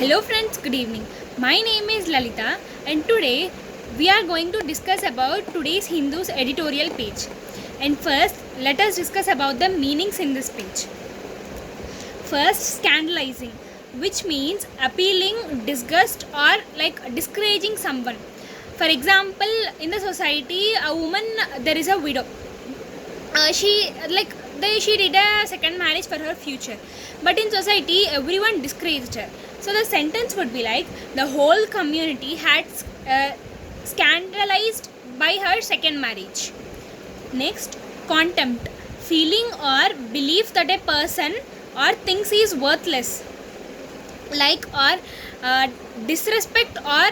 Hello friends, good evening. My name is Lalita and today we are going to discuss about today's Hindu's editorial page. And first, let us discuss about the meanings in this page. First, scandalizing, which means appealing, disgust or discouraging someone. For example, in the society, a woman, there is a widow. She did a second marriage for her future, but in society everyone discouraged her. So the sentence would be like, the whole community had scandalized by her second marriage. Next, contempt, feeling or belief that a person or thinks is worthless, or disrespect or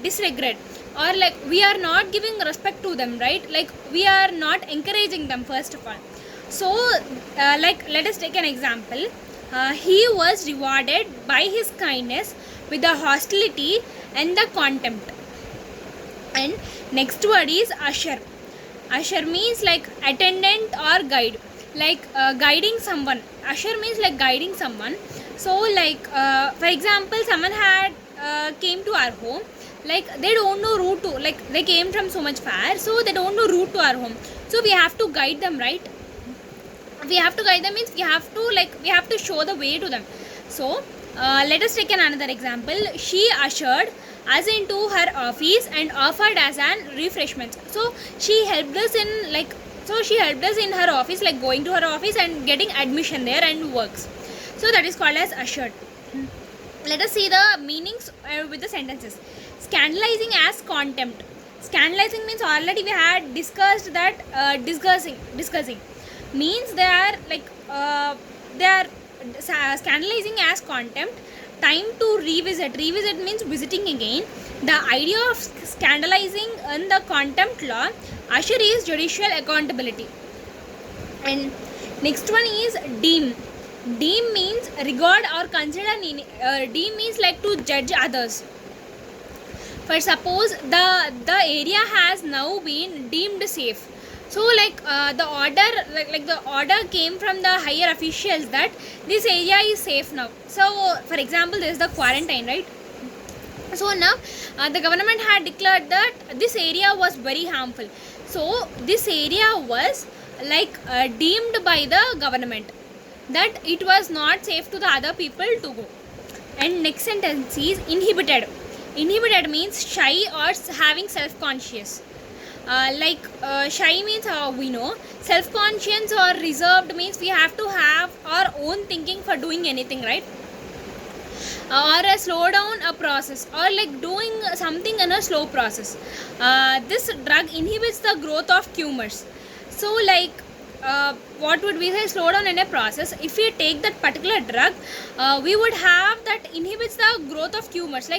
disregard, or we are not giving respect to them, right? We are not encouraging them first of all. So let us take an example. He was rewarded by his kindness with the hostility and the contempt. And next word is usher. Usher means attendant or guide, guiding someone. Usher means guiding someone. So for example, someone had came to our home, they don't know route to, they came from so much far, so they don't know route to our home, so we have to guide them, right? We have to guide them means we have to show the way to them. So let us take another example. She ushered us into her office and offered us an refreshment. So she helped us in her office, going to her office and getting admission there and works. So that is called as ushered. Let us see the meanings with the sentences. Scandalizing as contempt. Scandalizing means already we had discussed that discussing means they are scandalizing as contempt. Time to revisit. Revisit means visiting again. The idea of scandalizing in the contempt law, usher is judicial accountability. And next one is deem. Deem means regard or consider. Deem means to judge others. For suppose the area has now been deemed safe. So the order came from the higher officials that this area is safe now. So for example, there is the quarantine, right? So now the government had declared that this area was very harmful. So this area was deemed by the government that it was not safe to the other people to go. And next sentence is inhibited. Inhibited means shy or having self-conscious. Shy means we know. Self-conscious or reserved means we have to have our own thinking for doing anything, right? Or slow down a process, or doing something in a slow process. This drug inhibits the growth of tumors. So what would we say? Slow down in a process. If we take that particular drug, we would have that inhibits the growth of tumors.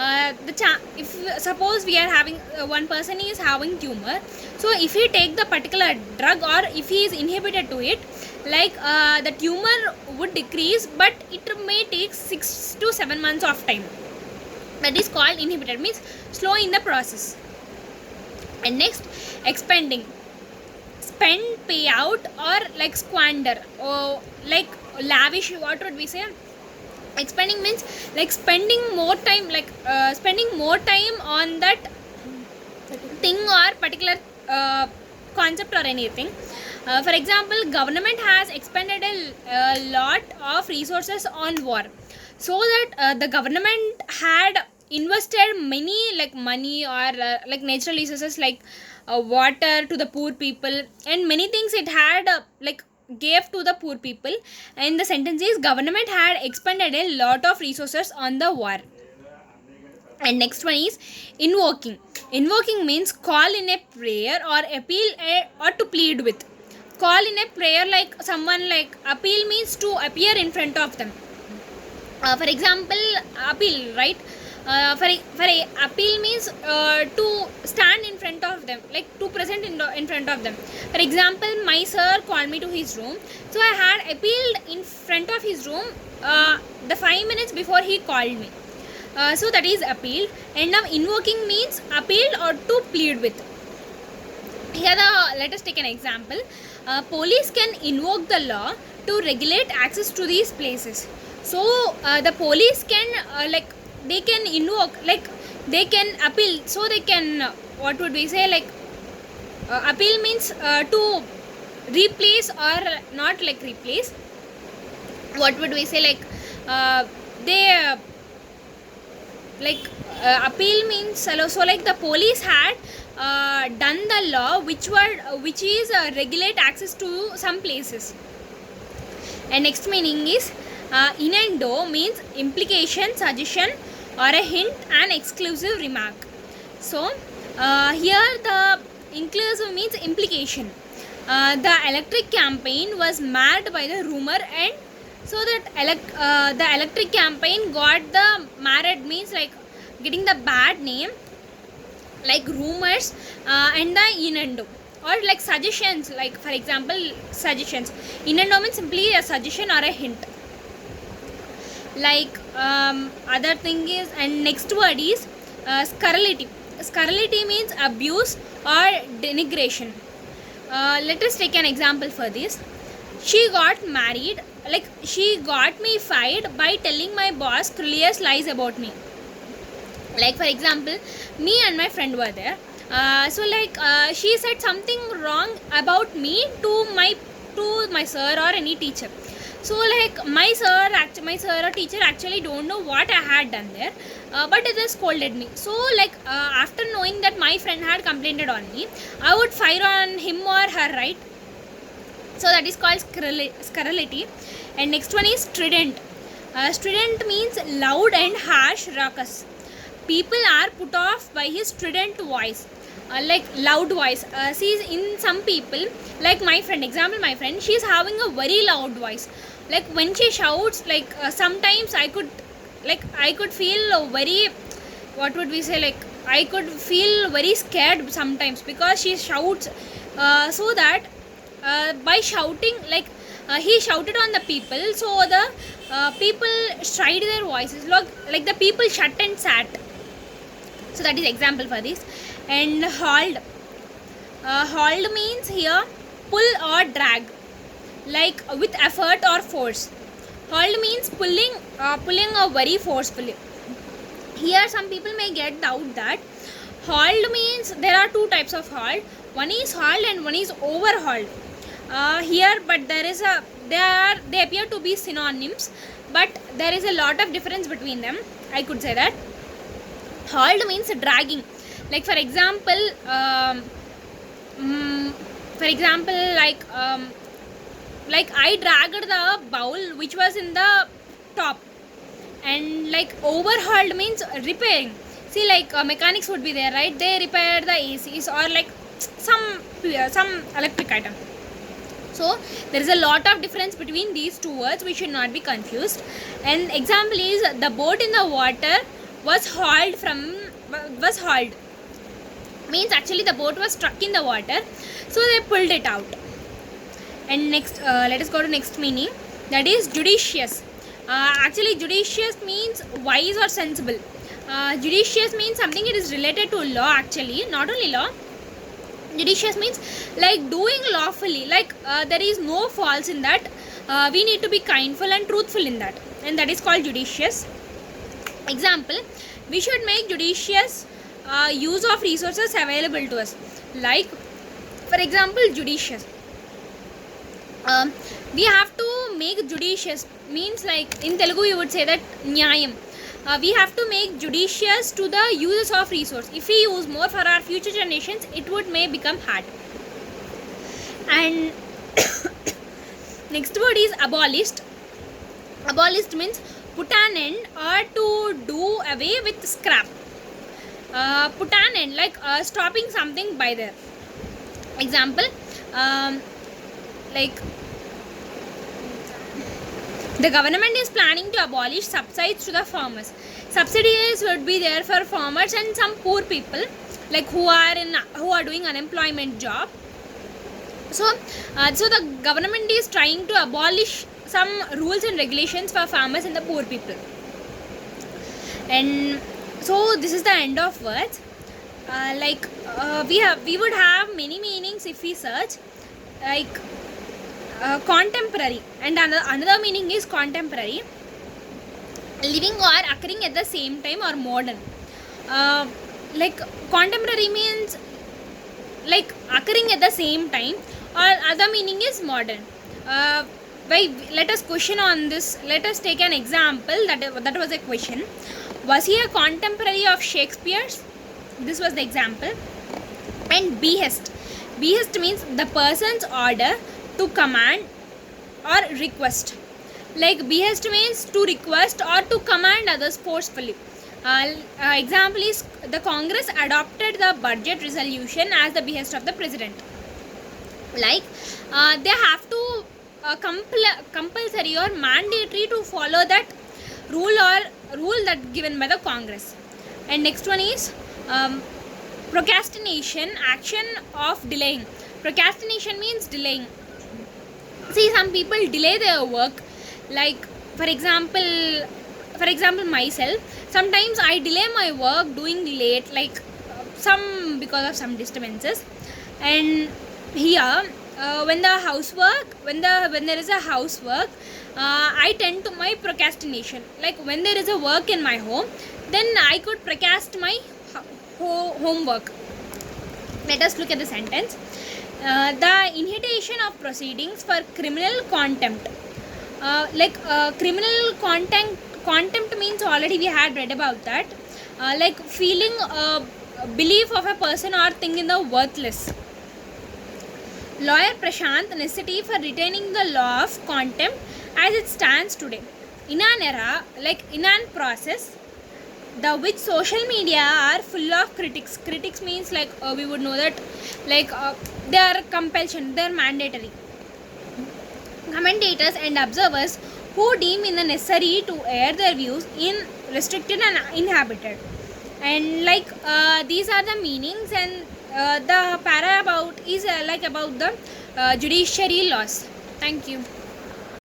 If suppose we are having one person is having tumor, so if he take the particular drug or if he is inhibited to it, the tumor would decrease, but it may take 6 to 7 months of time. That is called inhibited, means slow in the process. And next, expending. Spend, pay out, or squander, or lavish. What would we say? Expending means spending more time, spending more time on that thing or particular concept or anything. For example, government has expended a lot of resources on war, so that the government had invested many money or natural resources water to the poor people, and many things it had gave to the poor people. And the sentence is government had expended a lot of resources on the war. And next one is invoking. Invoking means call in a prayer or appeal or to plead with. Call in a prayer, someone, appeal means to appear in front of them. For example, appeal, right? For appeal means to stand in front of them, to present in front of them. For example, my sir called me to his room, so I had appealed in front of his room the 5 minutes before he called me. So that is appeal. And now invoking means appeal or to plead with. Here let us take an example. Police can invoke the law to regulate access to these places. So the police can they can invoke, like they can appeal, so they can what would we say, like appeal means to replace or not, like replace, what would we say, like they appeal means, so like the police had done the law which is regulate access to some places. And next meaning is innuendo means implication, suggestion, or a hint, an exclusive remark. So here the inclusive means implication. The electric campaign was marred by the rumor, and so that the electric campaign got the marred means like getting the bad name, like rumors, and the innuendo, or like suggestions, like for example suggestions. Innuendo means simply a suggestion or a hint. Like other thing is, and next word is scurrility. Scurrility means abuse or denigration. Let us take an example for this. She got married, like she got me fired by telling my boss scurrilous lies about me. Like for example, me and my friend were there. So like she said something wrong about me to my sir or any teacher. So like my sir or teacher actually don't know what I had done there, but they just scolded me. So like after knowing that my friend had complained on me, I would fire on him or her, right? So that is called scurrility. And next one is strident. Strident means loud and harsh, raucous. People are put off by his strident voice, like loud voice. See, in some people, like my friend, example, my friend, she is having a very loud voice. Like when she shouts, like sometimes I could feel very, what would we say, like I could feel very scared sometimes, because she shouts so that by shouting, like he shouted on the people, so the people stride their voices, like the people shut and sat. So that is example for this. And hauled. Hauled means here pull or drag, like with effort or force. Hauled means pulling a very forcefully. Here some people may get doubt that hauled means there are two types of hauled. One is hauled and one is overhauled. Here, but they appear to be synonyms, but there is a lot of difference between them. I could say that hauled means dragging. Like for example, like I dragged the bowl which was in the top. And like overhauled means repairing. See, like mechanics would be there, right? They repair the ACs or like some electric item. So there is a lot of difference between these two words. We should not be confused. And example is, the boat in the water was hauled means actually the boat was stuck in the water, so they pulled it out. And next, let us go to next meaning, that is judicious. Actually judicious means wise or sensible. Judicious means something it is related to law, actually not only law. Judicious means like doing lawfully, like there is no faults in that. We need to be kindful and truthful in that, and that is called judicious. Example, we should make judicious use of resources available to us. Like for example, judicious, we have to make judicious means, like in Telugu you would say that nyayam. We have to make judicious to the uses of resource. If we use more for our future generations, it may become hard. And next word is abolished. Abolished means put an end or to do away with, scrap. Put an end, like stopping something by there. Example, like the government is planning to abolish subsidies to the farmers. Subsidies would be there for farmers and some poor people, like who are doing unemployment job. So the government is trying to abolish some rules and regulations for farmers and the poor people. And so this is the end of words. we would have many meanings if we search, like contemporary, and another meaning is contemporary, living or occurring at the same time, or modern. uh, like contemporary means like occurring at the same time, or other meaning is modern. uh, Let us question on this. Let us take an example. That was a question. Was he a contemporary of Shakespeare's? This was the example. And behest. Behest means the person's order, to command or request. Like behest means to request or to command others forcefully. Example is the Congress adopted the budget resolution as the behest of the president. Like they have to compulsory or mandatory to follow that rule that given by the Congress. And next one is procrastination, action of delaying. Procrastination means delaying. See, some people delay their work. Like for example myself, sometimes I delay my work doing late, like some because of some disturbances. And here when there is a housework, I tend to my procrastination. Like when there is a work in my home, then I could procrastinate my homework. Let us look at the sentence. The initiation of proceedings for criminal contempt. Criminal contempt means, already we had read about that. Like feeling belief of a person or thing in the worthless. Lawyer Prashant, necessity for retaining the law of contempt as it stands today. In an era, like in an process, the which social media are full of critics. Critics means like we would know that like they are compulsion, they are mandatory. Commentators and observers who deem it necessary to air their views in restricted and inhabited. And like these are the meanings. And the para about is like about the judiciary laws. Thank you.